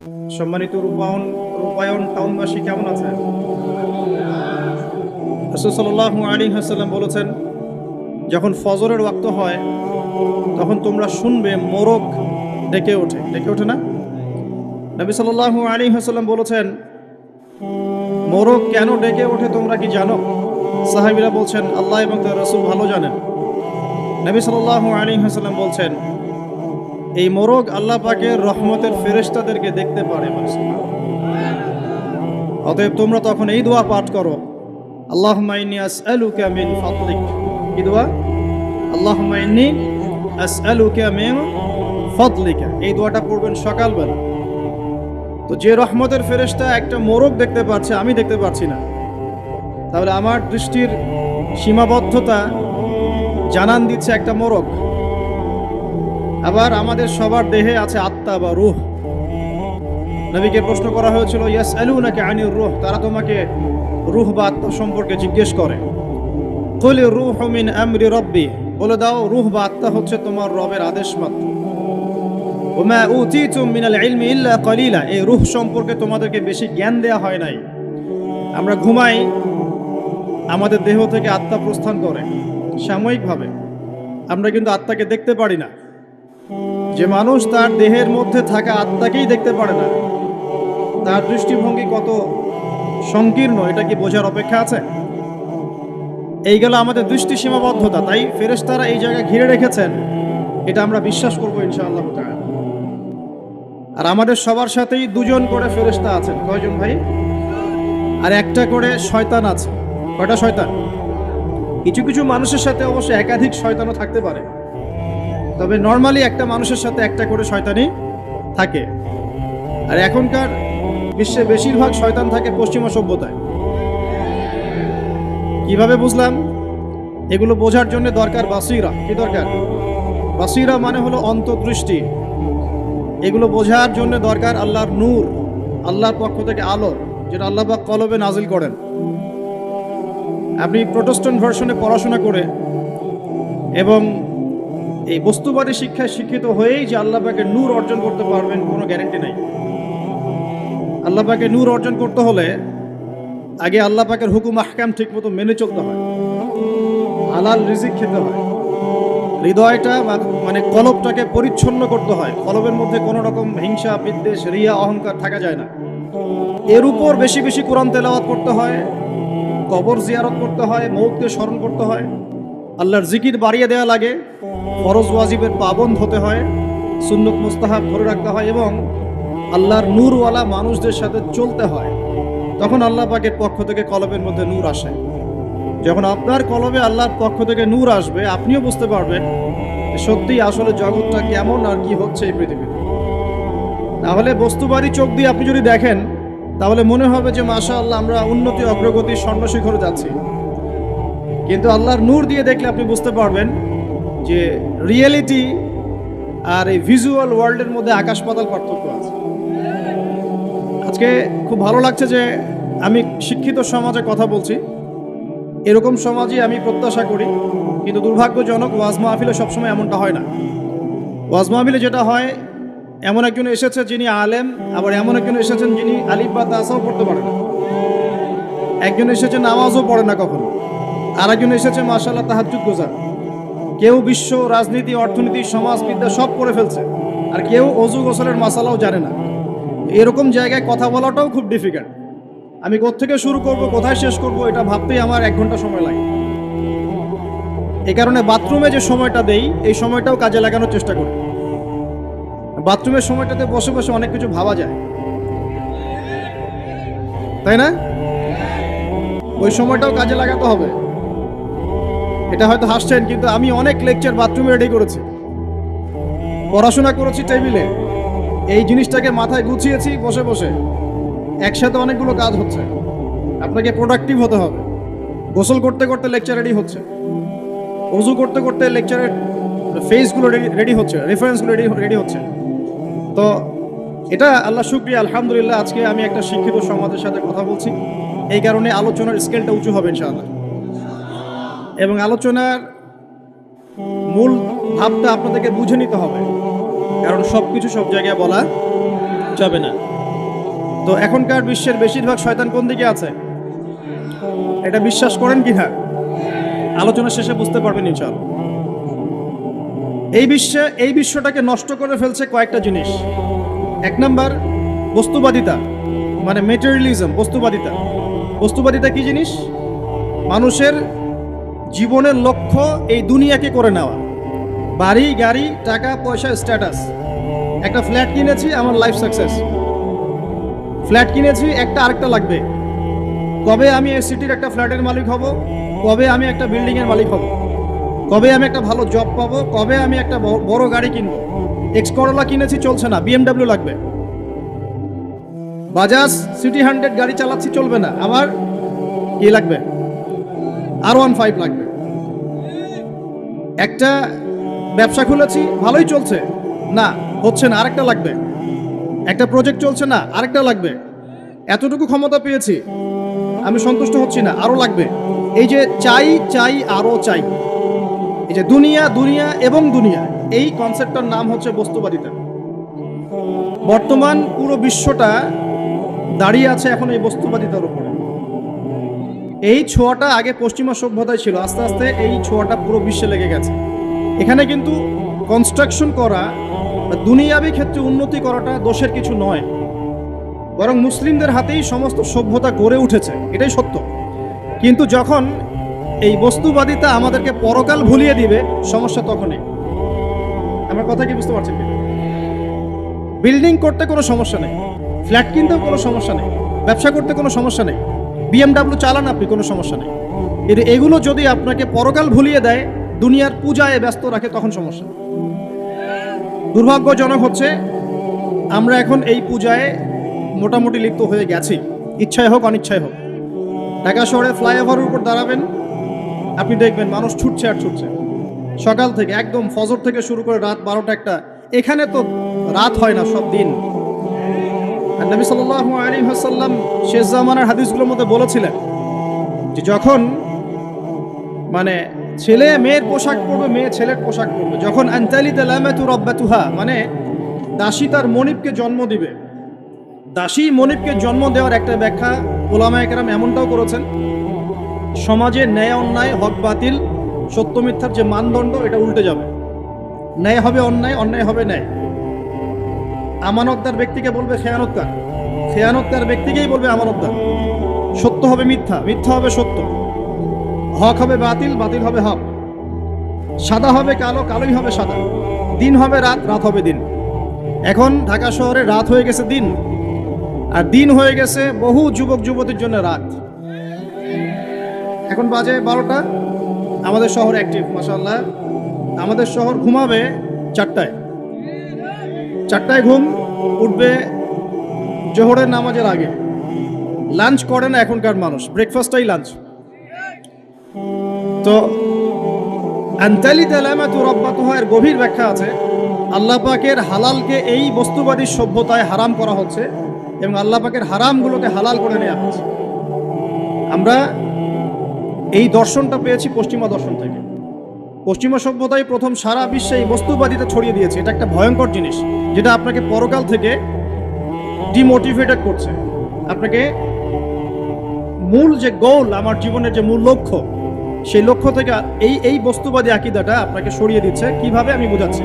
সম্মানিত রূপায়ণ টাউনবাসী কেমন আছেন? রাসূল সাল্লাল্লাহু আলাইহি ওয়াসাল্লাম বলেছেন, যখন ফজরের ওয়াক্ত হয় তখন তোমরা শুনবে মোরগ ডেকে ওঠে না? নবী সাল্লাল্লাহু আলাইহি ওয়াসাল্লাম বলেছেন, মোরগ কেন ডেকে ওঠে তোমরা কি জানো? সাহাবীরা বলছেন, আল্লাহ এবং তার রাসূল ভালো জানেন। নবী সাল্লাল্লাহু আলাইহি ওয়াসাল্লাম বলছেন, এই মোরগ আল্লাহ পাকের রহমতের ফেরেশতাদেরকে দেখতে পারে। অতএব তোমরা তখন এই দোয়া পাঠ করো, আল্লাহুম্মা ইন্নী আসআলুকা মিন ফাদলিক। কি দোয়া? আল্লাহুম্মা ইন্নী আসআলুকা মিন ফাদলিকা। এই দোয়াটা পড়বেন সকালবেলা। তো যে রহমতের ফেরেশতা একটা মোরগ দেখতে পাচ্ছে, আমি দেখতে পাচ্ছি না, তাহলে আমার দৃষ্টির সীমাবদ্ধতা জানান দিচ্ছে একটা মোরগ। আবার আমাদের সবার দেহে আছে আত্মা বা রূহ। নবীকে প্রশ্ন করা হয়েছিল, ইয়াসআলুনাকা আনির রূহ, তারা তোমাকে রূহ বা আত্মা সম্পর্কে জিজ্ঞেস করে। কুলির রূহু মিন আমরি রাব্বি, বলে দাও রূহ বা আত্মা হচ্ছে তোমার রবের আদেশ মাত্র। ওমা উতিতুম মিনাল ইলমি ইল্লা কলিলা, এই রূহ সম্পর্কে তোমাদেরকে বেশি জ্ঞান দেয়া হয় নাই। আমরা ঘুমাই, আমাদের দেহ থেকে আত্মা প্রস্থান করে সাময়িকভাবে, আমরা কিন্তু আত্মাকে দেখতে পারি না। যে মানুষ তার দেহের মধ্যে থাকা আত্মাকেই দেখতে পারে না, তার দৃষ্টিভঙ্গি কত সংকীর্ণ এটা কি বোঝার অপেক্ষা আছে? এই গেল আমাদের দৃষ্টি সীমাবদ্ধতা। তাই ফেরেশতারা এই জায়গায় ঘিরে রেখেছেন, এটা আমরা বিশ্বাস করবো ইনশাআল্লাহ তাআলা। আর আমাদের সবার সাথেই দুজন করে ফেরেশতা আছেন। কয়জন ভাই? আর একটা করে শয়তান আছে। কয়টা শয়তান? কিছু কিছু মানুষের সাথে অবশ্য একাধিক শয়তানও থাকতে পারে, তবে নর্মালি একটা মানুষের সাথে একটা করে শয়তানই থাকে। আর এখনকার বিশ্বে বেশিরভাগ শয়তান থাকে পশ্চিমা সভ্যতায়। কিভাবে বুঝলাম? এগুলো বোঝার জন্য দরকার বাসিরা। কি দরকার? বাসিরা মানে হলো অন্তর্দৃষ্টি। এগুলো বোঝার জন্য দরকার আল্লাহর নূর, আল্লাহর পক্ষ থেকে আলো, যেটা আল্লাহ পাক কলবে নাজিল করেন। আপনি প্রোটেস্ট্যান্ট ভার্সনে পড়াশোনা করে এবং এই বস্তুবাদী শিক্ষায় শিক্ষিত হয়েই যে আল্লাহ পাকের নূর অর্জন করতে পারবেন কোনো গ্যারান্টি নাই। আল্লাহ পাকের নূর অর্জন করতে হলে আগে আল্লাহ পাকের হুকুম আহকাম ঠিক মতো মেনে চলতে হয়, হালাল রিজিক খেতে হয়, হৃদয়টা মানে কলবটাকে পরিচ্ছন্ন করতে হয়। কলবের মধ্যে কোনো রকম হিংসা, বিদ্বেষ, রিয়া, অহংকার থাকা যায় না। এর উপর বেশি বেশি কোরআন তেলাওয়াত করতে হয়, কবর জিয়ারত করতে হয়, মৌতকে স্মরণ করতে হয়, আল্লাহর জিকির বাড়িয়ে দেওয়া লাগে, ফরজ ওয়াজিবের পাবন্দ হতে হয়, সুন্নত মুস্তাহাব ধরে রাখতে হয় এবং আল্লাহর নূরওয়ালা মানুষদের সাথে চলতে হয়। তখন আল্লাহ পাকের পক্ষ থেকে কলবের মধ্যে নূর আসে। যখন আপনার কলবে আল্লাহর পক্ষ থেকে নূর আসবে, আপনিও বুঝতে পারবেন সত্যি আসলে জগৎটা কেমন আর কি হচ্ছে এই পৃথিবীতে। তাহলে বস্তুবাদী চোখ দিয়ে আপনি যদি দেখেন, তাহলে মনে হবে যে মাশাআল্লাহ আমরা উন্নতি অগ্রগতির স্বর্ণশিখরে যাচ্ছি। কিন্তু আল্লাহর নূর দিয়ে দেখলে আপনি বুঝতে পারবেন যে রিয়েলিটি আর এই ভিজুয়াল ওয়ার্ল্ডের মধ্যে আকাশ পাতাল পার্থক্য আছে। আজকে খুব ভালো লাগছে যে আমি শিক্ষিত সমাজে কথা বলছি, এরকম সমাজই আমি প্রত্যাশা করি। কিন্তু দুর্ভাগ্যজনক, ওয়াজ মাহফিলে সবসময় এমনটা হয় না। ওয়াজ মাহফিলে যেটা হয়, এমন একজন এসেছে যিনি আলেম, আবার এমন একজন এসেছেন যিনি আলিফ বা তাসাও পড়তে পারে না। একজন এসেছে নামাজও পড়ে না কখনো, আর একজন এসেছে মাশাআল্লাহ তাহাজ্জুদ গোজার। কেউ বিশ্ব রাজনীতি, অর্থনীতি, সমাজবিদ্যা সব পড়ে ফেলছে, আর কেউ অজু গোসলের মাসালাও জানে না। এরকম জায়গায় কথা বলাটাও খুব ডিফিকাল্ট। আমি কোত্থেকে শুরু করব, কোথায় শেষ করব, এটা ভাবতেই আমার 1 ঘন্টা সময় লাগে। এই কারণে বাথরুমে যে সময়টা দেই, এই সময়টাও কাজে লাগানোর চেষ্টা করি। বাথরুমের সময়টাতে বসে বসে অনেক কিছু ভাবা যায়, তাই না? ওই সময়টাও কাজে লাগাতে হবে। এটা হয়তো হাসছেন, কিন্তু আমি অনেক লেকচার বাথরুমে রেডি করেছি, পড়াশোনা করেছি টেবিলে, এই জিনিসটাকে মাথায় গুছিয়েছি বসে বসে। একসাথে অনেকগুলো কাজ হচ্ছে, আপনাকে প্রোডাক্টিভ হতে হবে। গোসল করতে করতে লেকচার রেডি হচ্ছে, ওযু করতে করতে লেকচারের ফেসগুলো রেডি হচ্ছে, রেফারেন্সগুলো রেডি হচ্ছে। তো এটা আল্লাহ শুকরিয়া, আলহামদুলিল্লাহ আজকে আমি একটা শিক্ষিত সমাজের সাথে কথা বলছি। এই কারণে আলোচনার স্কেলটা উঁচু হবে ইনশাআল্লাহ, এবং আলোচনার মূল ভাবটা আপনাদেরকে বুঝে নিতে হবে, কারণ সব কিছু সব জায়গায় বলা যাবে না। তো এখনকার বিশ্বের বেশিরভাগ শয়তান কোন দিকে আছে এটা বিশ্বাস করেন কি না? আলোচনা শেষে বুঝতে পারবেন ইনশাআল্লাহ। এই বিশ্বটাকে নষ্ট করে ফেলছে কয়েকটা জিনিস। এক নাম্বার বস্তুবাদিতা, মানে মেটেরিয়ালিজম। বস্তুবাদিতা কি জিনিস? মানুষের জীবনের লক্ষ্য এই দুনিয়াকে করে নেওয়া, বাড়ি গাড়ি টাকা পয়সা স্ট্যাটাস। একটা ফ্ল্যাট কিনেছি, আমার লাইফ সাকসেস। ফ্ল্যাট কিনেছি, একটা আরেকটা লাগবে। কবে আমি এই সিটির একটা ফ্ল্যাটের মালিক হব, কবে আমি একটা বিল্ডিংয়ের মালিক হব, কবে আমি একটা ভালো জব পাবো, কবে আমি একটা বড় গাড়ি কিনবো। এক্স করোলা কিনেছি, চলছে না, BMW লাগবে। বাজাজ সিটি 100 গাড়ি চালাচ্ছি, চলবে না, আমার কি লাগবে? R15 লাগবে। একটা ব্যবসা খুলেছি, ভালোই চলছে, না হচ্ছে না, আরেকটা লাগবে। একটা প্রজেক্ট চলছে না, আরেকটা লাগবে। এতটুকু ক্ষমতা পেয়েছি, আমি সন্তুষ্ট হচ্ছি না, আরো লাগবে। এই যে চাই চাই আরো চাই, এই যে দুনিয়া দুনিয়া এবং দুনিয়া, এই কনসেপ্টটার নাম হচ্ছে বস্তুবাদিতা। বর্তমান পুরো বিশ্বটা দাঁড়িয়ে আছে এখন এই বস্তুবাদিতার উপরে। এই ছোঁয়াটা আগে পশ্চিমা সভ্যতায় ছিল, আস্তে আস্তে এই ছোঁয়াটা পুরো বিশ্বে লেগে গেছে। এখানে কিন্তু কনস্ট্রাকশন করা বা দুনিয়াবী ক্ষেত্রে উন্নতি করাটা দোষের কিছু নয়, বরং মুসলিমদের হাতেই সমস্ত সভ্যতা গড়ে উঠেছে, এটাই সত্য। কিন্তু যখন এই বস্তুবাদিতা আমাদেরকে পরকাল ভুলিয়ে দিবে, সমস্যা তখনই। আমার কথা কি বুঝতে পারছেন? বিল্ডিং করতে কোনো সমস্যা নেই, ফ্ল্যাট কিনতেও কোনো সমস্যা নেই, ব্যবসা করতে কোনো সমস্যা নেই, BMW চালান আপনি, কোনো সমস্যা নেই। কিন্তু এগুলো যদি আপনাকে পরকাল ভুলিয়ে দেয়, দুনিয়ার পূজায় ব্যস্ত রাখে, তখন সমস্যা। দুর্ভাগ্যজনক হচ্ছে আমরা এখন এই পূজায় মোটামুটি লিপ্ত হয়ে গেছি, ইচ্ছায় হোক অনিচ্ছায় হোক। ঢাকা শহরে ফ্লাইওভারের উপর দাঁড়াবেন, আপনি দেখবেন মানুষ ছুটছে আর ছুটছে, সকাল থেকে একদম ফজর থেকে শুরু করে রাত 12টা 1টা। এখানে তো রাত হয় না, সব দিন। আর নবী সাল্লাল্লাহু আলাইহি ওয়াসাল্লাম শেষ জামানার হাদিসগুলোর মধ্যে বলেছিলেন যে যখন মানে ছেলে মেয়ের পোশাক পরবে, মেয়ে ছেলের পোশাক পরবে, যখন আনতালিদা লামাতু রাব্বাতুহা, মানে দাসী তার মনিবকে জন্ম দিবে। দাসী মনিবকে জন্ম দেওয়ার একটা ব্যাখ্যা উলামায়ে কেরাম এমনটাও করেছেন, সমাজে ন্যায় অন্যায়, হক বাতিল, সত্য মিথ্যার যে মানদণ্ড, এটা উল্টে যাবে। ন্যায় হবে অন্যায়, অন্যায় হবে ন্যায়। আমানতদার ব্যক্তিকে বলবে খেয়ানতকার, খেয়ানতকার ব্যক্তিকেই বলবে আমানতদার। সত্য হবে মিথ্যা, মিথ্যা হবে সত্য। হক হবে বাতিল, বাতিল হবে হক। সাদা হবে কালো, কালোই হবে সাদা। দিন হবে রাত, রাত হবে দিন। এখন ঢাকা শহরে রাত হয়ে গেছে দিন, আর দিন হয়ে গেছে বহু যুবক যুবতীর জন্য রাত। এখন বাজে 12টা, আমাদের শহর অ্যাক্টিভ, মাশাআল্লাহ। আমাদের শহর ঘুমাবে 4টায়, 4টায় ঘুম উঠবে জোহরের নামাজের আগে। লাঞ্চ করে না এখনকার মানুষ, ব্রেকফাস্টটাই লাঞ্চ। তো আনতালিদা লামাতু রাব্বাতুহা এর গভীর ব্যাখ্যা আছে। আল্লাহ পাকের হালালকে এই বস্তুবাদী সভ্যতায় হারাম করা হচ্ছে, এবং আল্লাহ পাকের হারামগুলোকে হালাল করে নেওয়া হচ্ছে। আমরা এই দর্শনটা পেয়েছি পশ্চিমা দর্শন থেকে। পশ্চিমা সভ্যতায় প্রথম সারা বিশ্বে এই বস্তুবাদিতা ছড়িয়ে দিয়েছে। এটা একটা ভয়ঙ্কর জিনিস, যেটা আপনাকে পরকাল থেকে ডিমোটিভেটেড করছে। আপনাকে মূল যে গোল, আমার জীবনের যে মূল লক্ষ্য, সেই লক্ষ্য থেকে এই বস্তুবাদী আকীদাটা আপনাকে সরিয়ে দিচ্ছে। কিভাবে আমি বোঝাচ্ছি।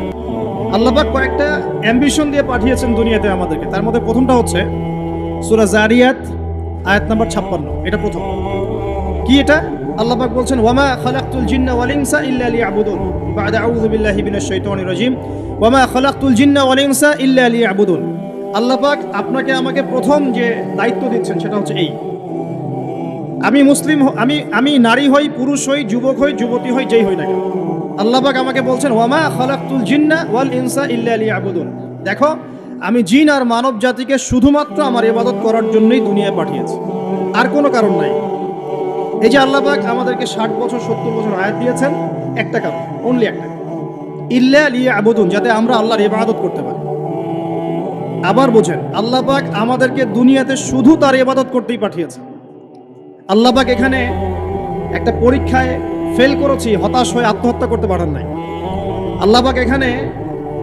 আল্লাহ পাক কয়েকটা অ্যাম্বিশন দিয়ে পাঠিয়েছেন দুনিয়াতে আমাদেরকে। তার মধ্যে প্রথমটা হচ্ছে সূরা জারিয়াত আয়াত নাম্বার 56। এটা প্রথম। কি এটা? আল্লাহ পাক বলছেন, ওয়ামা খালাকতুল জিন্না ওয়াল ইনসা ইল্লা লিয়াবুদুন, বা'দা আউযু বিল্লাহি মিনাশ শাইতানির রাজিম, ওয়ামা খালাকতুল জিন্না ওয়াল ইনসা ইল্লা লিয়াবুদুন। আল্লাহ পাক আপনাকে আমাকে প্রথম যে দায়িত্ব দিচ্ছেন সেটা হচ্ছে এই, আমি মুসলিম, আমি নারী হই, পুরুষ হই, যুবক হই, যুবতী হই, যেই হই না কেন, আল্লাহ পাক আমাকে বলছেন, ওয়ামা খালাকতুল জিন্না ওয়াল ইনসা ইল্লা লিয়াবুদুন। দেখো, আমি জিন আর মানব জাতিকে শুধুমাত্র আমার ইবাদত করার জন্যই দুনিয়ায় পাঠিয়েছি, আর কোনো কারণ নাই। এই যে আল্লাহ পাক আমাদেরকে 60 বছর 70 বছর আয়াত দিয়েছেন, একটা কারণ, অনলি একটা, ইল্লা লিয়াবুদুন, যাতে আমরা আল্লাহর ইবাদত করতে পারি। আবার বোঝেন, আল্লাহ পাক আমাদেরকে দুনিয়াতে শুধু তার ইবাদত করতেই পাঠিয়েছে। আল্লাহ পাক এখানে একটা পরীক্ষায় ফেল করেছি, হতাশ হয়ে আত্মহত্যা করতে পারেন নাই। আল্লাহ পাক এখানে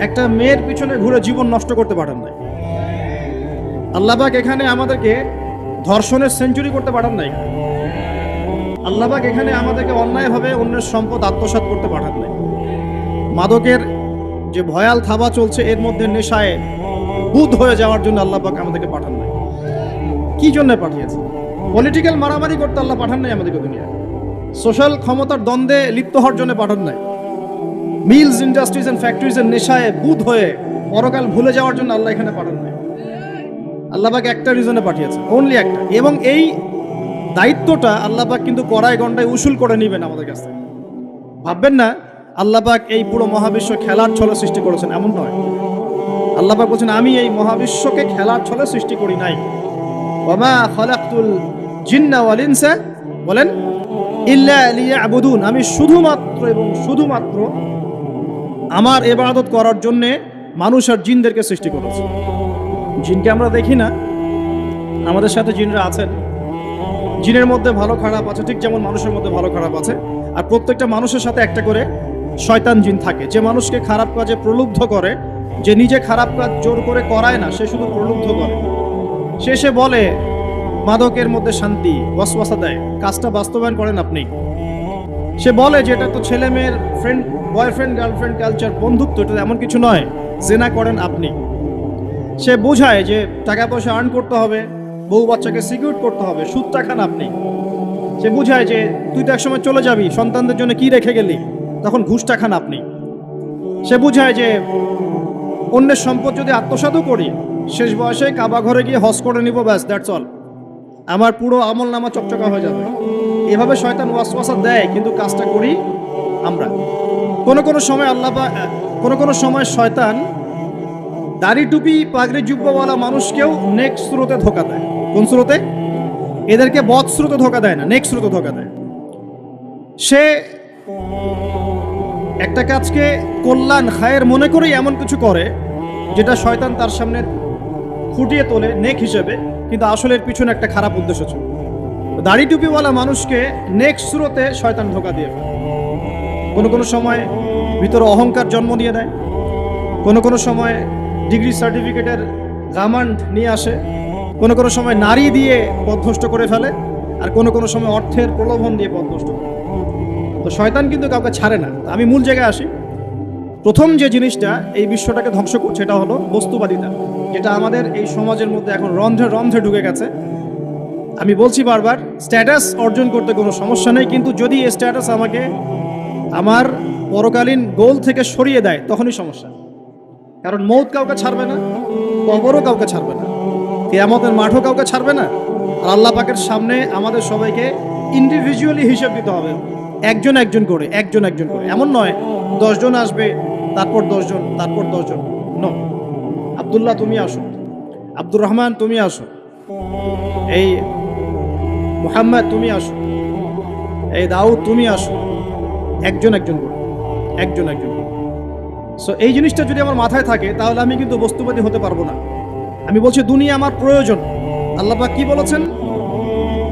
একটা মেয়ের পিছনে ঘুরে জীবন নষ্ট করতে পারেন নাই। আল্লাহ পাক এখানে আমাদেরকে ধর্ষণের সেঞ্চুরি করতে পাঠান নাই। আল্লাহ পাক এখানে আমাদেরকে অন্যায়ভাবে অন্যের সম্পদ আত্মসাৎ করতে পাঠান নাই। মাদকের যে ভয়াল থাবা চলছে এর মধ্যে নেশায় বুধ হয়ে যাওয়ার জন্য আল্লাহ পাক আমাদেরকে পাঠান নাই। কি জন্য পাঠিয়েছে? পলিটিক্যাল মারামারি করতে আল্লাহ পাঠান নাই আমাদেরকে দুনিয়ায়। সোশ্যাল ক্ষমতার দ্বন্দ্বে লিপ্ত হওয়ার জন্য পাঠান নাই। মিলস, ইন্ডাস্ট্রিজ এন্ড ফ্যাক্টরিজের নেশায় বুধ হয়ে পরকাল ভুলে যাওয়ার জন্য আল্লাহ এখানে পাঠান নাই। আল্লাহ পাক একটা রিজনে পাঠিয়েছে, অনলি একটা। এবং এই দায়িত্বটা আল্লাহ পাক কিন্তু কড়াই গন্ডায় উসুল করে নেবেন আমাদের কাছ থেকে। ভাববেন না আল্লাহ পাক এই পুরো মহাবিশ্ব খেলার ছলে সৃষ্টি করেছেন, এমন নয়। আল্লাহ পাক বলছেন, আমি এই মহাবিশ্বকে খেলার ছলে সৃষ্টি করি নাই। ওয়ামা খালাকতুল জিন্না ওয়াল ইনসা, বলেন, ইল্লা লিয়াবুদুন, আমি শুধুমাত্র এবং শুধুমাত্র আমার ইবাদত করার জন্য মানুষ আর জিনদেরকে সৃষ্টি করেছি। জিনকে আমরা দেখি না, আমাদের সাথে জিনরা আছেন। জিনের মধ্যে ভালো খারাপ আছে, ঠিক যেমন মানুষের মধ্যে ভালো খারাপ আছে। আর প্রত্যেকটা মানুষের সাথে একটা করে শয়তান জিন থাকে, যে মানুষকে খারাপ কাজে প্রলুব্ধ করে, যে নিজে খারাপ কাজ জোর করে করায় না, সে শুধু প্রলুব্ধ করে। সে বলে মাদকের মধ্যে শান্তি, ওয়াসওয়াসা দেয়, কাজটা বাস্তবায়ন করেন আপনি। সে বলে যে এটা তো ছেলে মেয়ের ফ্রেন্ড, বয়ফ্রেন্ড গার্লফ্রেন্ড কালচার, বন্ধুত্ব, এটা এমন কিছু নয়, জেনা করেন আপনি। সে বোঝায় যে টাকা পয়সা আর্ন করতে হবে, বউ বাচ্চাকে সিকিউর করতে হবে, সুদটা খান আপনি। সে বোঝায় যে তুই তো একসময় চলে যাবি, সন্তানদের জন্য কি রেখে গেলি, তখন ঘুষটা খান আপনি। সে বোঝায় যে অন্যের সম্পদ যদি আত্মসাৎও করি, শেষ বয়সে কাবা ঘরে গিয়ে হজ করে নিব, ব্যাস, দ্যাটস অল, আমার পুরো আমল নামা চকচকা হয়ে যাবে। এভাবে শয়তান ওয়াসওয়াসা দেয়, কিন্তু কাজটা করি আমরা। কোনো সময় কোনো সময় শয়তান দাড়ি টুপি পাগড়ি জুব্বাওয়ালা মানুষকেও নেক স্রোতে ধোকা দেয়। কোন স্রোতে? এদেরকে বদ স্রোতে ধোকা দেয় না, নেক স্রোতে ধোকা দেয়। সে একটা কাজকে কল্যাণ খায়ের মনে করেই এমন কিছু করে যেটা শয়তান তার সামনে ফুটিয়ে তোলে নেক হিসেবে, কিন্তু আসলে এর পিছনে একটা খারাপ উদ্দেশ্য ছিল। দাড়ি টুপিওয়ালা মানুষকে নেক স্রোতে শয়তান ধোকা দিয়ে ফেলে। কোনো সময় ভিতরে অহংকার জন্ম দিয়ে দেয়, কোনো সময় ডিগ্রি সার্টিফিকেটের গামান্ড নিয়ে আসে, কোনো সময় নারী দিয়ে পথভ্রষ্ট করে ফেলে, আর কোনো সময় অর্থের প্রলোভন দিয়ে পথভ্রষ্ট করে। তো শয়তান কিন্তু কাউকে ছাড়ে না। আমি মূল জায়গায় আসি। প্রথম যে জিনিসটা এই বিশ্বটাকে ধ্বংস করছে, এটা হলো বস্তুবাদিতা, যেটা আমাদের এই সমাজের মধ্যে এখন রন্ধ্রে রন্ধ্রে ঢুকে গেছে। আমি বলছি বারবার, স্ট্যাটাস অর্জন করতে কোনো সমস্যা নেই, কিন্তু যদি এই স্ট্যাটাস আমাকে আমার পরকালীন গোল থেকে সরিয়ে দেয়, তখনই সমস্যা। কারণ মৌত কাউকে ছাড়বে না, কবরও কাউকে ছাড়বে না, কিয়ামতের মাঠও কাউকে ছাড়বে না। আর আল্লাহ পাকের সামনে আমাদের সবাইকে ইন্ডিভিজুয়ালি হিসেব দিতে হবে, একজন একজন করে। এমন নয় 10 জন আসবে, তারপর 10 জন, তারপর 10 জন। নো, আব্দুল্লাহ তুমি আসো, আব্দুর রহমান তুমি আসো, এই মুহাম্মদ তুমি আসো, এই দাউদ তুমি আসো, একজন করে। সো এই জিনিসটা যদি আমার মাথায় থাকে, তাহলে আমি কিন্তু বস্তুবাদী হতে পারবো না। আমি বলছি দুনিয়া আমার প্রয়োজন। আল্লাহ পাক কি বলেছেন?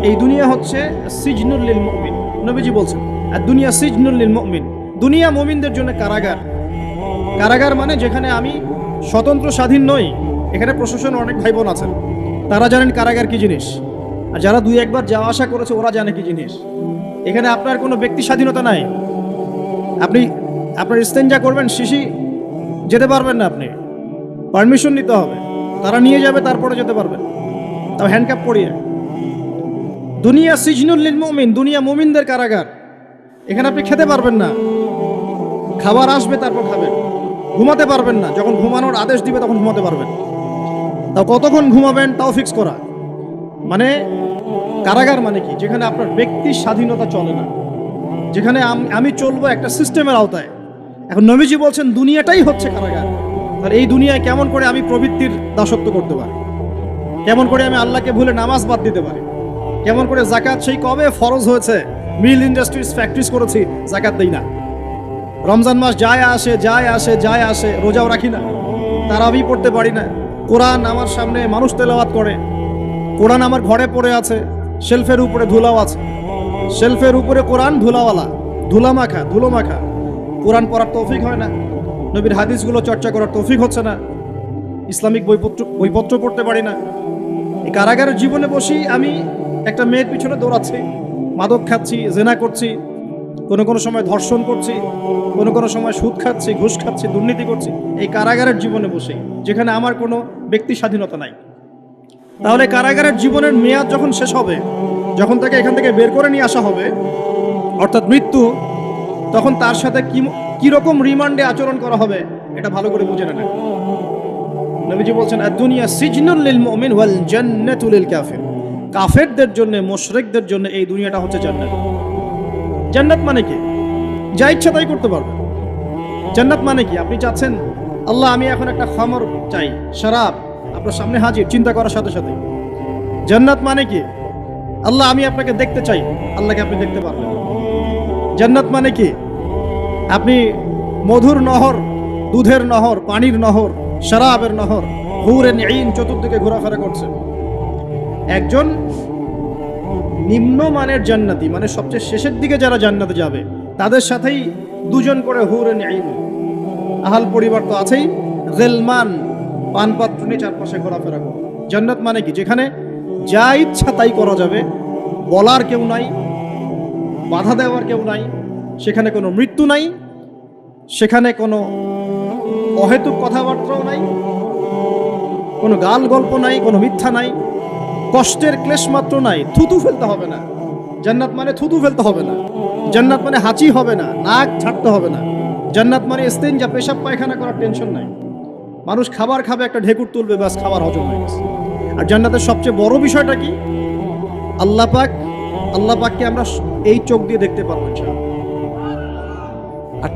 এই দুনিয়া হচ্ছে সিজনুল লিল মুমিন, নবীজি বলছেন, আর দুনিয়া সিজনুল লিল মুমিন, দুনিয়া মুমিনদের জন্য কারাগার। কারাগার মানে যেখানে আমি স্বতন্ত্র স্বাধীন নই। এখানে প্রশাসন অনেক ভাই বোন আছেন, তারা জানেন কারাগার কি জিনিস, আর যারা 2-1 বার যাওয়া আসা করেছে ওরা জানে কি জিনিস। এখানে আপনার কোনো ব্যক্তি স্বাধীনতা নাই। আপনি আপনার ইস্তেঞ্জা করবেন, শিশি যেতে পারবেন না, আপনি পারমিশন নিতে হবে, তারা নিয়ে যাবে, তারপরে যেতে পারবেন, তাও হ্যান্ডকাপ পরিয়ে। দুনিয়া সিজনুল লিল মুমিন, দুনিয়া মুমিনদের কারাগার। এখানে আপনি খেতে পারবেন না, খাবার আসবে তারপর খাবেন, ঘুমাতে পারবেন না, যখন ঘুমানোর আদেশ দিবে তখন ঘুমাতে পারবেন, তাও কতক্ষণ ঘুমাবেন তাও ফিক্স করা। মানে কারাগার মানে কি? যেখানে আপনার ব্যক্তির স্বাধীনতা চলে না, যেখানে আমি চলবো একটা সিস্টেমের আওতায়। এখন নবীজি বলছেন দুনিয়াটাই হচ্ছে কারাগার। আর এই দুনিয়ায় কেমন করে আমি প্রবৃত্তির দাসত্ব করতে পারি, কেমন করে আমি আল্লাহকে ভুলে নামাজ বাদ দিতে পারি, কেমন করে জাকাত সেই কবে ফরজ হয়েছে, মিল ইন্ডাস্ট্রিজ ফ্যাক্টরিজ করেছি, জাকাত দেই না, রমজান মাস যায় আসে রোজাও রাখি না, তারাবি পড়তে পারি না, কোরআন আমার সামনে মানুষ তেলাওয়াত করে, কোরআন আমার ঘরে পড়ে আছে, শেলফের উপরে ধুলাও আছে, শেলফের উপরে কোরআন ধুলাওয়ালা, ধুলো মাখা, কোরআন পড়ার তৌফিক হয় না, নবীর হাদিসগুলো চর্চা করার তৌফিক হচ্ছে না, ইসলামিক বইপত্র পড়তে পারি না। এই কারাগারের জীবনে বসেই আমি একটা মেয়ের পিছনে দৌড়াচ্ছি, মাদক খাচ্ছি, জেনা করছি, কোনো সময় ধর্ষণ করছি, কোনো সময় সুদ খাচ্ছি, ঘুষ খাচ্ছি, দুর্নীতি করছি, এই কারাগারের জীবনে বসেই, যেখানে আমার কোনো ব্যক্তি স্বাধীনতা নাই। তাহলে কারাগারের জীবনের মেয়াদ যখন শেষ হবে, যখন তাকে এখান থেকে বের করে নিয়ে আসা হবে, অর্থাৎ মৃত্যু, তখন তার সাথে কিরকম রিমান্ডে আচরণ করা হবে এটা ভালো করে বুঝে নেন। নবীজি বলছেন, দুনিয়া সিজনুল লিল মুমিন ওয়াল জান্নাতু লিল কাফির। কাফেরদের জন্য, মুশরিকদের জন্য এই দুনিয়াটা হচ্ছে জান্নাত। জান্নাত মানে কি? যা ইচ্ছা তাই করতে পারবে। জান্নাত মানে কি? আপনি চাচ্ছেন, আল্লাহ আমি এখন একটা খামর চাই, শরাব আপনার সামনে হাজির, চিন্তা করার সাথে সাথে। জান্নাত মানে কি? আল্লাহ আমি আপনাকে দেখতে চাই, আল্লাহকে আপনি দেখতে পারবেন। জান্নাত মানে কি? আপনি মধুর নহর, দুধের নহর, পানির নহর, শরাবের নহর, হুরে আইন চতুর্দিকে ঘোরাফেরা করছে। একজন নিম্নমানের জান্নাতি, মানে সবচেয়ে শেষের দিকে যারা জান্নাতে যাবে, তাদের সাথেই দুজন করে হুরে আইন, আহাল পরিবার তো আছেই, গেলমান পানপাত্র নিয়ে চারপাশে ঘোরাফেরা করে। জান্নাত মানে কি? যেখানে যা ইচ্ছা তাই করা যাবে, বলার কেউ নাই, বাধা দেওয়ার কেউ নাই, সেখানে কোনো মৃত্যু নাই, সেখানে কোনো অহেতুক কথাবার্তাও নাই, কোনো গাল গল্প নাই, কোনো মিথ্যা নাই, কষ্টের ক্লেশ মাত্র নাই, থুতু ফেলতে হবে না। জান্নাত মানে থুতু ফেলতে হবে না। জান্নাত মানে হাঁচি হবে না, নাক ছাড়তে হবে না। জান্নাত মানে ইস্তেঞ্জা, পেশাব পায়খানা করার টেনশন নাই। মানুষ খাবার খাবে, একটা ঢেকুর তুলবে, ব্যাস খাবার হজম হয়ে গেছে। আর জান্নাতের সবচেয়ে বড় বিষয়টা কি? আল্লাহ পাককে আমরা এই চোখ দিয়ে দেখতে পারবো ইনশাআল্লাহ। আর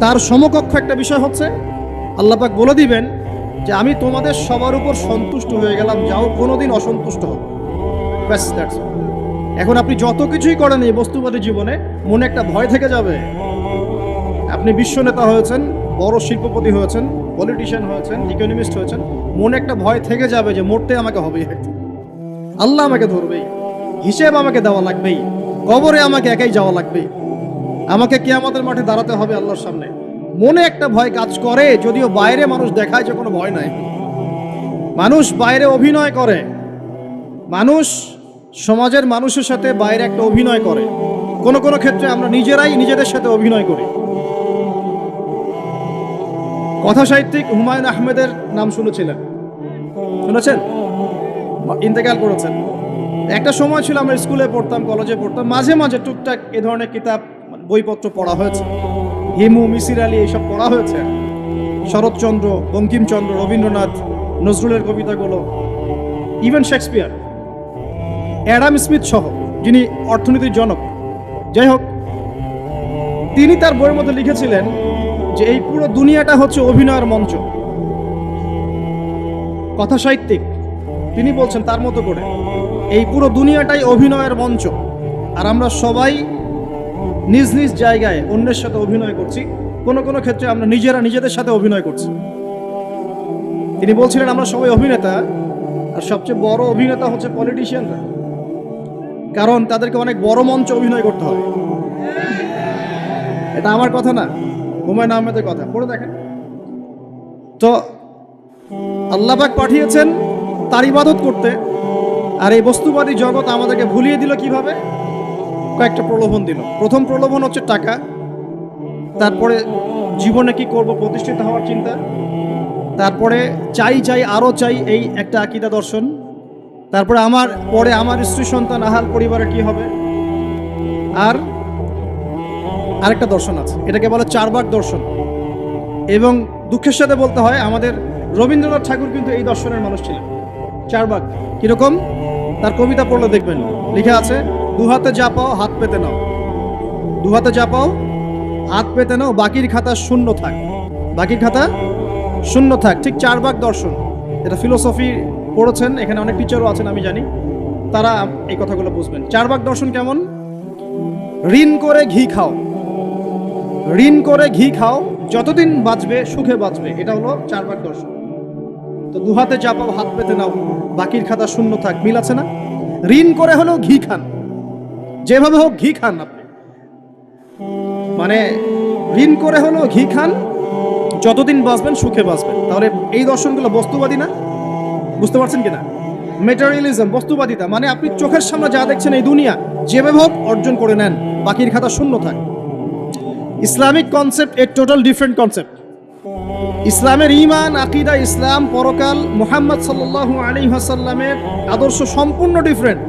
তার সমকক্ষ একটা বিষয় হচ্ছে, আল্লাহ পাক বলে দিবেন যে আমি তোমাদের সবার উপর সন্তুষ্ট হয়ে গেলাম, যাও কোনোদিন অসন্তুষ্ট হবে। ব্যাস, দ্যাটস অল। এখন আপনি যত কিছুই করেন এই বস্তুবাদী জীবনে, মনে একটা ভয় থেকে যাবে। আপনি বিশ্ব নেতা হয়েছেন, বড় শিল্পপতি হয়েছেন, পলিটিশিয়ান হয়েছেন, ইকোনমিস্ট হয়েছেন, মনে একটা ভয় থেকে যাবে যে মরতে আমাকে হবেই, আল্লাহ আমাকে ধরবেই, হিসেব আমাকে দেওয়া লাগবেই, কবরে আমাকে একাই যাওয়া লাগবেই, আমাকে কিয়ামতের মাঠে দাঁড়াতে হবে আল্লাহর সামনে। মনে একটা ভয় কাজ করে, যদিও বাইরে মানুষ দেখায় যে কোনো ভয় নাই। মানুষ বাইরে অভিনয় করে, মানুষ সমাজের মানুষের সাথে বাইরে একটা অভিনয় করে। কোনো ক্ষেত্রে আমরা নিজেরাই নিজেদের সাথে অভিনয় করি। কথা সাহিত্যিক হুমায়ুন আহমেদের নাম শুনেছেন? ইন্তেকাল করেছেন। একটা সময় ছিল আমরা স্কুলে পড়তাম, কলেজে পড়তাম, মাঝে মাঝে টুকটাক এ ধরনের কিতাব, বইপত্র পড়া হয়েছে। হিমু, মিসির আলী এইসব পড়া হয়েছে। শরৎচন্দ্র, বঙ্কিমচন্দ্র, রবীন্দ্রনাথ, নজরুলের কবিতাগুলো, ইভেন শেক্সপিয়ার, অ্যাডাম স্মিথ সহ, যিনি অর্থনীতির জনক। যাই হোক, তিনি তার বইয়ের মধ্যে লিখেছিলেন যে এই পুরো দুনিয়াটা হচ্ছে অভিনয়ের মঞ্চ। কথা সাহিত্যিক তিনি বলছেন তার মতো করে, এই পুরো দুনিয়াটাই অভিনয়ের মঞ্চ, আর আমরা সবাই নিজ নিজ জায়গায় অন্যের সাথে অভিনয় করছি। কোনো ক্ষেত্রে আমরা নিজেরা নিজেদের সাথে অভিনয় করছি। তিনি বলছিলেন আমরা সবাই অভিনেতা, আর সবচেয়ে বড় অভিনেতা হচ্ছে পলিটিশিয়ানরা, কারণ তাদেরকে অনেক বড় মঞ্চ অভিনয় করতে হয়। এটা আমার কথা না, হুমায়ুন আহমেদের কথা, পড়ে দেখেন তো। আল্লাহ পাক পাঠিয়েছেন তার ইবাদত করতে, আর এই বস্তুবাদী জগৎ আমাদেরকে ভুলিয়ে দিল কিভাবে? কয়েকটা প্রলোভন দিল। প্রথম প্রলোভন হচ্ছে টাকা, তারপরে জীবনে কি করব, প্রতিষ্ঠিত হওয়ার চিন্তা, তারপরে চাই আরো চাই, এই একটা আকীদা দর্শন, তারপরে আমার স্ত্রী সন্তান আহাল পরিবারে কি হবে, আর আরেকটা দর্শন আছে, এটাকে বলে চারবাক দর্শন। এবং দুঃখের সাথে বলতে হয়, আমাদের রবীন্দ্রনাথ ঠাকুর কিন্তু এই দর্শনের মানুষ ছিলেন। চারবাক কিরকম? তার কবিতা পড়লে দেখবেন লেখা আছে, দুহাতে যা পাও হাত পেতে নাও, দুহাতে যা পাও হাত পেতে নাও, বাকির খাতা শূন্য থাক, বাকির খাতা শূন্য থাক। ঠিক চারবাক দর্শন। এটা ফিলোসফি পড়েছেন, এখানে অনেক টিচারও আছেন আমি জানি, তারা এই কথাগুলো বুঝবেন। চারবাক দর্শন কেমন? ঋণ করে ঘি খাও, ঋণ করে ঘি খাও, যতদিন বাঁচবে সুখে বাঁচবে, এটা হলো চারবাক দর্শন। তো দুহাতে যা পাও হাত পেতে নাও, বাকির খাতা শূন্য থাক, মিল আছে না? ঋণ করে হলেও ঘি খান, যেভাবে হোক ঘি খান আপনি, মানে ঋণ করে হলেও ঘি খান, যতদিন বাঁচবেন সুখে বাঁচবেন। তাহলে এই দর্শনগুলো বস্তুবাদী না? বুঝতে পারছেন কিনা? মেটেরিয়ালিজম, বস্তুবাদিতা, মানে আপনি চোখের সামনে যা দেখছেন এই দুনিয়া যেভাবে হোক অর্জন করে নেন, বাকির খাতা শূন্য থাকে। ইসলামিক কনসেপ্ট এ টোটাল ডিফারেন্ট কনসেপ্ট। ইসলামের ঈমান, আকীদা, ইসলাম, পরকাল, মুহাম্মদ সাল্লাল্লাহু আলাইহি ওয়াসাল্লামের আদর্শ সম্পূর্ণ ডিফারেন্ট।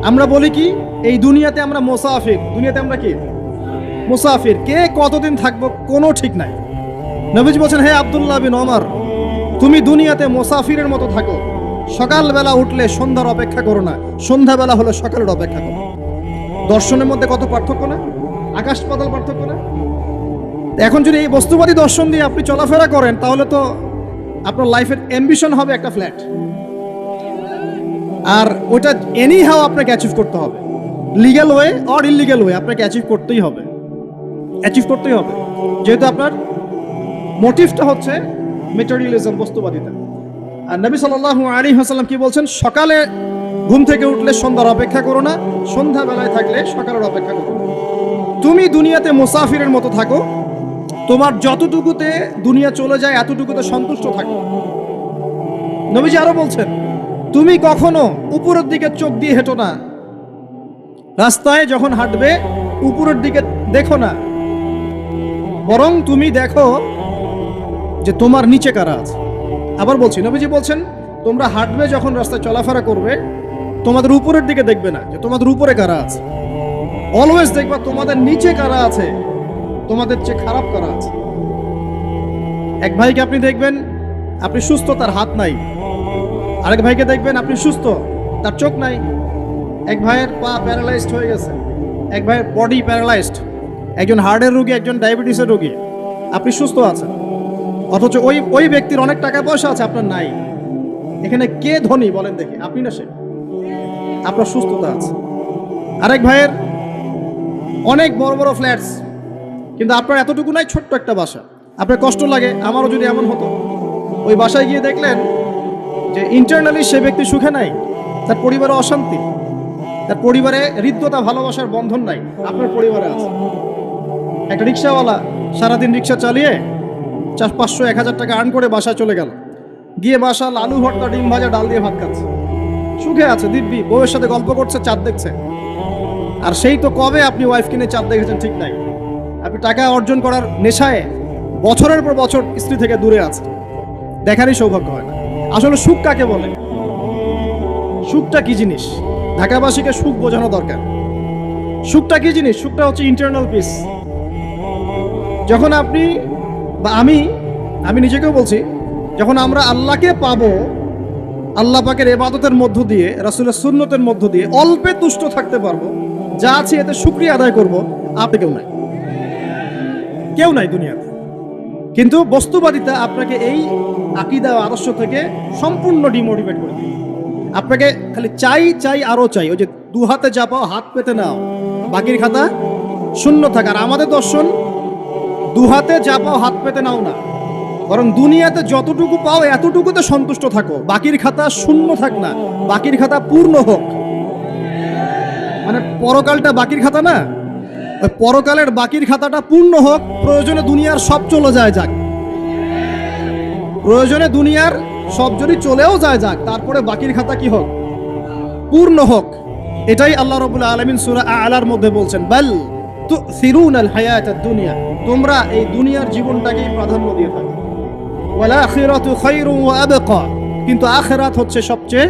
আমরা বলি কি, এই দুনিয়াতে আমরা মুসাফির। দুনিয়াতে আমরা কি? মুসাফির। কে কতদিন থাকবো কোনো ঠিক নাই। নবীজি বলছেন, হে আব্দুল্লাহ বিন ওমর, তুমি দুনিয়াতে মুসাফিরের মতো থাকো। সকালবেলা উঠলে সন্ধ্যার অপেক্ষা করো না, সন্ধ্যাবেলা হলে সকালের অপেক্ষা করো। দর্শনের মধ্যে কত পার্থক্য না? আকাশ পাতাল পার্থক্য না? এখন যদি এই বস্তুবাদী দর্শন দিয়ে আপনি চলাফেরা করেন, তাহলে তো আপনার লাইফের অ্যাম্বিশন হবে একটা ফ্ল্যাট, আর ওটা এনি হাও আপনাকে অ্যাচিভ করতে হবে। Legal way or illegal way আপনাকে অ্যাচিভ করতেই হবে, যেহেতু আপনার মোটিভটা হচ্ছে মেটেরিয়ালিজম, বস্তুবাদিতা। আর নবী সাল্লাল্লাহু আলাইহি ওয়াসাল্লাম কি বলছেন? সকালে ঘুম থেকে উঠলে সন্ধ্যার অপেক্ষা করো না, সন্ধ্যাবেলায় থাকলে সকালের অপেক্ষা করো। তুমি দুনিয়াতে মুসাফিরের মতো থাকো, তোমার যতটুকুতে দুনিয়া চলে যায় এতটুকুতে সন্তুষ্ট থাকো। নবীজি আরো বলছেন, তুমি কখনো উপরের দিকে চোখ দিয়ে হেঁটো না, রাস্তায় যখন হাঁটবে উপরের দিকে দেখো না, বরং তুমি দেখো যে তোমার নিচে কারা আছে। আবার বলছি, নবীজি বলছেন, তোমরা হাঁটবে যখন রাস্তায় চলাফেরা করবে, তোমাদের উপরের দিকে দেখবে না যে তোমাদের উপরে কারা আছে, অলওয়েজ দেখবা তোমাদের নিচে কারা আছে, তোমাদের চেয়ে খারাপ কারা আছে। এক ভাইকে আপনি দেখবেন আপনি সুস্থ, তার হাত নাই। আরেক ভাইকে দেখবেন আপনি সুস্থ, তার চোখ নাই। এক ভাইয়ের পা প্যারালাইজড হয়ে গেছে, এক ভাইয়ের বডি প্যারালাইজড, একজন হার্টের রোগী, একজন ডায়াবেটিসের রোগী। আপনি সুস্থ আছেন, অথচ ওই ব্যক্তির অনেক টাকা পয়সা আছে, আপনার নাই। এখানে কে ধনী বলেন দেখি, আপনি না সে? আপনার সুস্থতা আছে। আরেক ভাইয়ের অনেক বড় বড় ফ্ল্যাটস, কিন্তু আপনার এতটুকু নাই, ছোট্ট একটা বাসা। আপনার কষ্ট লাগে, আমারও যদি এমন হতো। ওই বাসায় গিয়ে দেখলেন যে ইন্টারনালি সে ব্যক্তি সুখে নাই, তার পরিবারে অশান্তি, তার পরিবারে হৃদ্যতা, ভালোবাসার বন্ধন নাই। আপনার পরিবারে আছে। একটা রিক্সাওয়ালা সারাদিন রিক্সা চালিয়ে 500-1000 টাকা আর্ন করে বাসায় চলে গেল, গিয়ে বাসা আলু ভর্তা, ডিম ভাজা, ডাল দিয়ে ভাত খাচ্ছে, সুখে আছে দিব্যি, বউয়ের সাথে গল্প করছে, চাঁদ দেখছে। আর সেই তো কবে আপনি ওয়াইফ কিনে চাঁদ দেখেছেন ঠিক নাই। আপনি টাকা অর্জন করার নেশায় বছরের পর বছর স্ত্রী থেকে দূরে আছে, দেখারই সৌভাগ্য হয় না। আসলে সুখ কাকে বলে? সুখটা কি জিনিস? ঢাকাবাসীকে সুখ বোঝানো দরকার। সুখটা কি জিনিস? সুখটা হচ্ছে ইন্টারনাল পিস। যখন আপনি বা আমি নিজেকেও বলছি, যখন আমরা আল্লাহকে পাবো, আল্লাহ পাকের ইবাদতের মধ্য দিয়ে, রাসূলের সুন্নতের মধ্য দিয়ে অল্পে তুষ্ট থাকতে পারবো, যা আছে এতে শুকরিয়া আদায় করব, আপনি কেউ নাই দুনিয়াতে। কিন্তু বস্তুবাদিতা আপনাকে এই আকীদা ও আদর্শ থেকে সম্পূর্ণ ডিমোটিভেট করে দেবে। আপনাকে খালি চাই আরো চাই। ওই যে দু হাতে যা পাও হাত পেতে নাও, বাকির খাতা শূন্য থাকার। আমাদের দর্শন দু হাতে যা পাও হাত পেতে নাও না, বরং দুনিয়াতে যতটুকু পাও এতটুকুতে সন্তুষ্ট থাকো, বাকির খাতা শূন্য থাক না, বাকির খাতা পূর্ণ হোক। মানে পরকালটা বাকির খাতা না, ওই পরকালের বাকির খাতাটা পূর্ণ হোক। প্রয়োজনে দুনিয়ার সব চলে যায় যাক, প্রয়োজনে দুনিয়ার সব যদি চলেও যায় যাক, তারপরে বাকির খাতা কি হোক? পূর্ণ হোক। এটাই আল্লাহ রাব্বুল আলামিন সূরা আ'লার মধ্যে বলছেন, বাল তুসিরুনাল হায়াতাদ দুনিয়া, তোমরা এই দুনিয়ার জীবনটাকেই প্রাধান্য দিয়ে থাকো। ওয়াল আখিরাতু খায়রুন ওয়া আবকা, কিন্তু আখিরাত হচ্ছে সবচেয়ে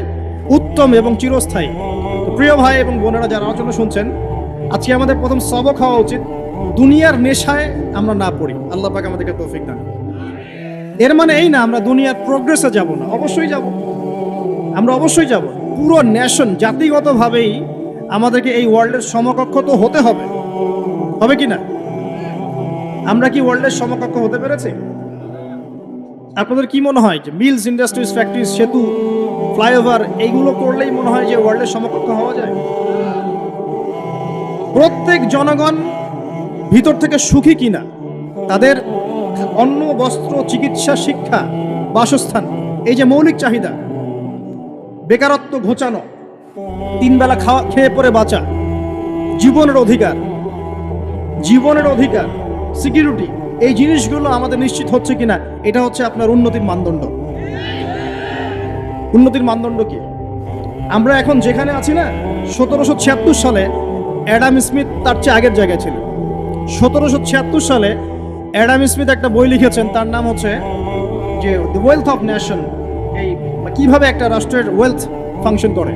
উত্তম এবং চিরস্থায়ী। তো প্রিয় ভাই এবং বোনেরা যারা আলোচনা শুনছেন, আজকে আমাদের প্রথম সবক হওয়া উচিত দুনিয়ার নেশায় আমরা না পড়ি। আল্লাহ পাক আমাদেরকে তৌফিক দান। এর মানে এই না আমরা দুনিয়ার প্রোগ্রেসে যাব না, অবশ্যই যাব, আমরা অবশ্যই যাব। পুরো নেশন, জাতিগতভাবেই আমাদেরকে এই ওয়ার্ল্ডের সমকক্ষ তো হতে হবে, হবে কি না? আমরা কি ওয়ার্ল্ডের সমকক্ষ হতে পেরেছি? আপনাদের কি মনে হয় যে মিলস, ইন্ডাস্ট্রিজ, ফ্যাক্টরিজ, সেতু, ফ্লাইওভার এইগুলো করলেই মনে হয় যে ওয়ার্ল্ডের সমকক্ষ হওয়া যায়? প্রত্যেক জনগণ ভিতর থেকে সুখী কিনা, তাদের অন্ন, বস্ত্র, চিকিৎসা, শিক্ষা, বাসস্থান, এই যে মৌলিক চাহিদা, বেকারত্ব ঘোচানো, 3 বেলা খেয়ে পরে বাঁচা, জীবনের অধিকার, সিকিউরিটি, এই জিনিসগুলো আমাদের নিশ্চিত হচ্ছে কিনা, এটা হচ্ছে আপনার উন্নতির মানদণ্ড। উন্নতির মানদণ্ড কি? আমরা এখন যেখানে আছি না, 1776 সালে অ্যাডাম স্মিথ তার চেয়ে আগের জায়গায় ছিলেন। 1776 সালে অ্যাডাম স্মিথ একটা বই লিখেছেন, তার নাম হচ্ছে যে দ্য ওয়েলথ অফ নেশন, এই কিভাবে একটা রাষ্ট্রের ওয়েলথ ফাংশন করে।